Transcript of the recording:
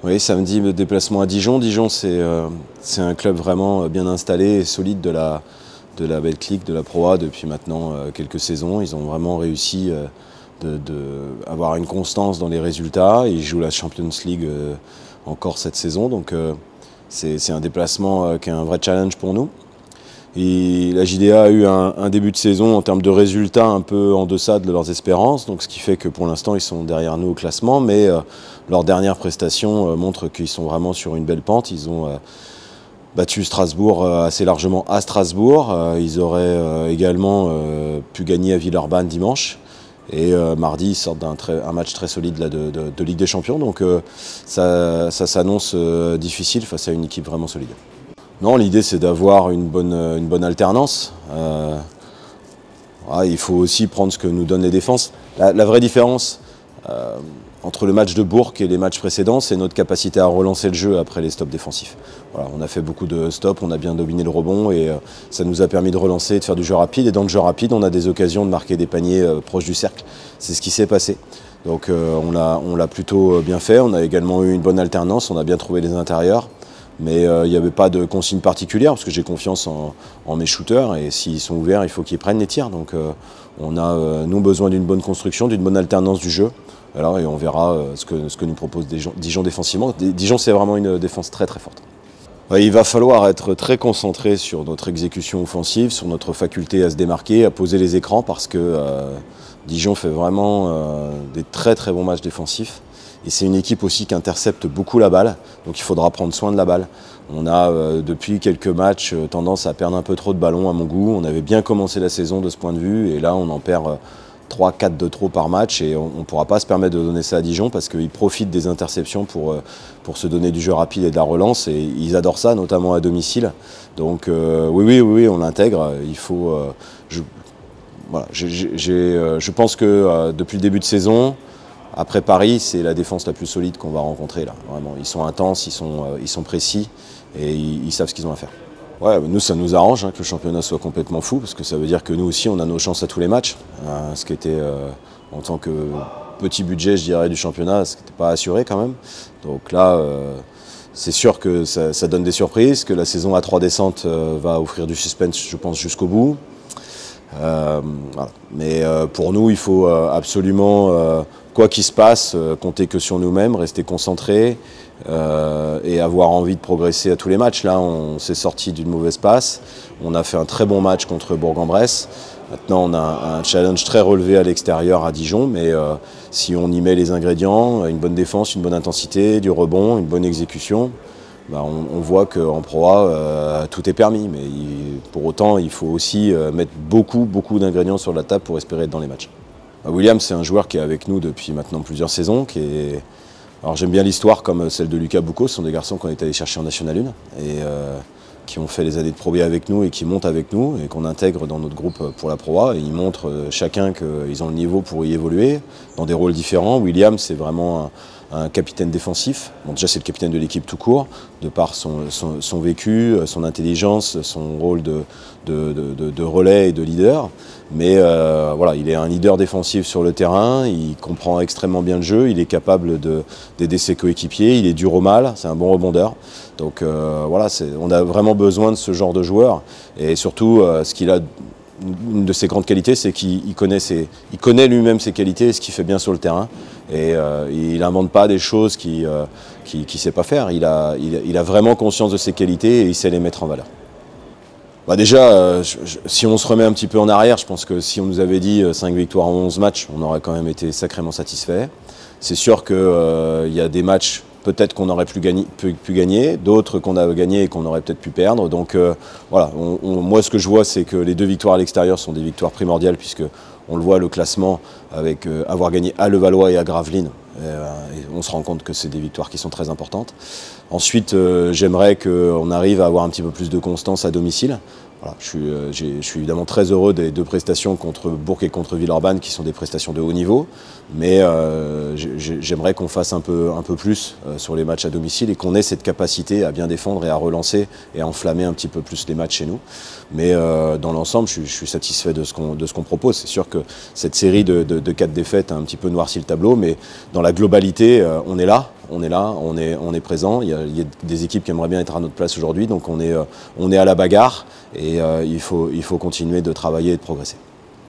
Oui, samedi, le déplacement à Dijon. Dijon, c'est un club vraiment bien installé et solide de la Betclic, de la Pro A depuis maintenant quelques saisons. Ils ont vraiment réussi d'avoir une constance dans les résultats. Ils jouent la Champions League encore cette saison, donc c'est un déplacement qui est un vrai challenge pour nous. Et la JDA a eu un début de saison en termes de résultats un peu en deçà de leurs espérances, donc ce qui fait que pour l'instant ils sont derrière nous au classement, mais leurs dernières prestations montrent qu'ils sont vraiment sur une belle pente. Ils ont battu Strasbourg assez largement à Strasbourg. Ils auraient également pu gagner à Villeurbanne dimanche. Et mardi, ils sortent un match très solide là, de Ligue des Champions. Donc ça s'annonce difficile face à une équipe vraiment solide. Non, l'idée c'est d'avoir une bonne alternance. Il faut aussi prendre ce que nous donnent les défenses. La vraie différence entre le match de Bourg et les matchs précédents, c'est notre capacité à relancer le jeu après les stops défensifs. Voilà, on a fait beaucoup de stops, on a bien dominé le rebond et ça nous a permis de relancer, de faire du jeu rapide. Et dans le jeu rapide, on a des occasions de marquer des paniers proches du cercle. C'est ce qui s'est passé. Donc on l'a plutôt bien fait. On a également eu une bonne alternance, on a bien trouvé les intérieurs. Mais il n'y avait pas de consigne particulière parce que j'ai confiance en mes shooters et s'ils sont ouverts, il faut qu'ils prennent les tirs. Donc on a nous besoin d'une bonne construction, d'une bonne alternance du jeu. Alors, et on verra ce que nous propose Dijon défensivement. Dijon, c'est vraiment une défense très très forte. Il va falloir être très concentré sur notre exécution offensive, sur notre faculté à se démarquer, à poser les écrans parce que Dijon fait vraiment des très très bons matchs défensifs. Et c'est une équipe aussi qui intercepte beaucoup la balle, donc il faudra prendre soin de la balle. On a depuis quelques matchs tendance à perdre un peu trop de ballons à mon goût. On avait bien commencé la saison de ce point de vue et là on en perd 3-4 de trop par match et on ne pourra pas se permettre de donner ça à Dijon parce qu'ils profitent des interceptions pour se donner du jeu rapide et de la relance et ils adorent ça, notamment à domicile. Donc oui, on l'intègre. Il faut. Je pense que depuis le début de saison, après Paris, c'est la défense la plus solide qu'on va rencontrer là. Vraiment, ils sont intenses, ils sont précis et ils savent ce qu'ils ont à faire. Ouais, nous, ça nous arrange que le championnat soit complètement fou, parce que ça veut dire que nous aussi, on a nos chances à tous les matchs. Ce qui était, en tant que petit budget, je dirais, du championnat, ce qui n'était pas assuré quand même. Donc là, c'est sûr que ça donne des surprises, que la saison à 3 descentes va offrir du suspense, je pense, jusqu'au bout. Voilà. Mais pour nous, il faut absolument, quoi qu'il se passe, compter que sur nous-mêmes, rester concentrés et avoir envie de progresser à tous les matchs. Là, on s'est sorti d'une mauvaise passe. On a fait un très bon match contre Bourg-en-Bresse. Maintenant, on a un challenge très relevé à l'extérieur à Dijon, mais si on y met les ingrédients, une bonne défense, une bonne intensité, du rebond, une bonne exécution, on voit qu'en Pro A, tout est permis. Mais pour autant, il faut aussi mettre beaucoup d'ingrédients sur la table pour espérer être dans les matchs. William, c'est un joueur qui est avec nous depuis maintenant plusieurs saisons. Alors j'aime bien l'histoire comme celle de Lucas Boucaud, ce sont des garçons qu'on est allés chercher en National 1 et qui ont fait les années de Pro B avec nous et qui montent avec nous et qu'on intègre dans notre groupe pour la Pro A. Et ils montrent chacun qu'ils ont le niveau pour y évoluer dans des rôles différents. William, c'est vraiment un capitaine défensif. Bon, déjà, c'est le capitaine de l'équipe tout court, de par son vécu, son intelligence, son rôle de relais et de leader. Mais voilà, il est un leader défensif sur le terrain, il comprend extrêmement bien le jeu, il est capable d'aider ses coéquipiers, il est dur au mal, c'est un bon rebondeur. Donc voilà, on a vraiment besoin de ce genre de joueur. Et surtout, ce qu'il a, une de ses grandes qualités, c'est qu'il connaît lui-même ses qualités et ce qu'il fait bien sur le terrain. Et il n'invente pas des choses qu'il ne sait pas faire. Il a vraiment conscience de ses qualités et il sait les mettre en valeur. Déjà, si on se remet un petit peu en arrière, je pense que si on nous avait dit 5 victoires en 11 matchs, on aurait quand même été sacrément satisfait. C'est sûr qu'il y a des matchs peut-être qu'on aurait pu gagner, d'autres qu'on a gagné et qu'on aurait peut-être pu perdre. Donc voilà, moi ce que je vois, c'est que les 2 victoires à l'extérieur sont des victoires primordiales puisque on le voit, le classement avec avoir gagné à Levallois et à Gravelines. Et on se rend compte que c'est des victoires qui sont très importantes. Ensuite, j'aimerais qu'on arrive à avoir un petit peu plus de constance à domicile. Voilà, je suis évidemment très heureux des 2 prestations contre Bourg et contre Villeurbanne qui sont des prestations de haut niveau, mais j'aimerais qu'on fasse un peu plus sur les matchs à domicile et qu'on ait cette capacité à bien défendre et à relancer et à enflammer un petit peu plus les matchs chez nous. Mais dans l'ensemble, je suis satisfait de ce qu'on propose. C'est sûr que cette série de 4 défaites a un petit peu noirci le tableau, mais dans la globalité, on est là. on est là, on est présent. Il y a des équipes qui aimeraient bien être à notre place aujourd'hui, donc on est à la bagarre et il faut continuer de travailler et de progresser.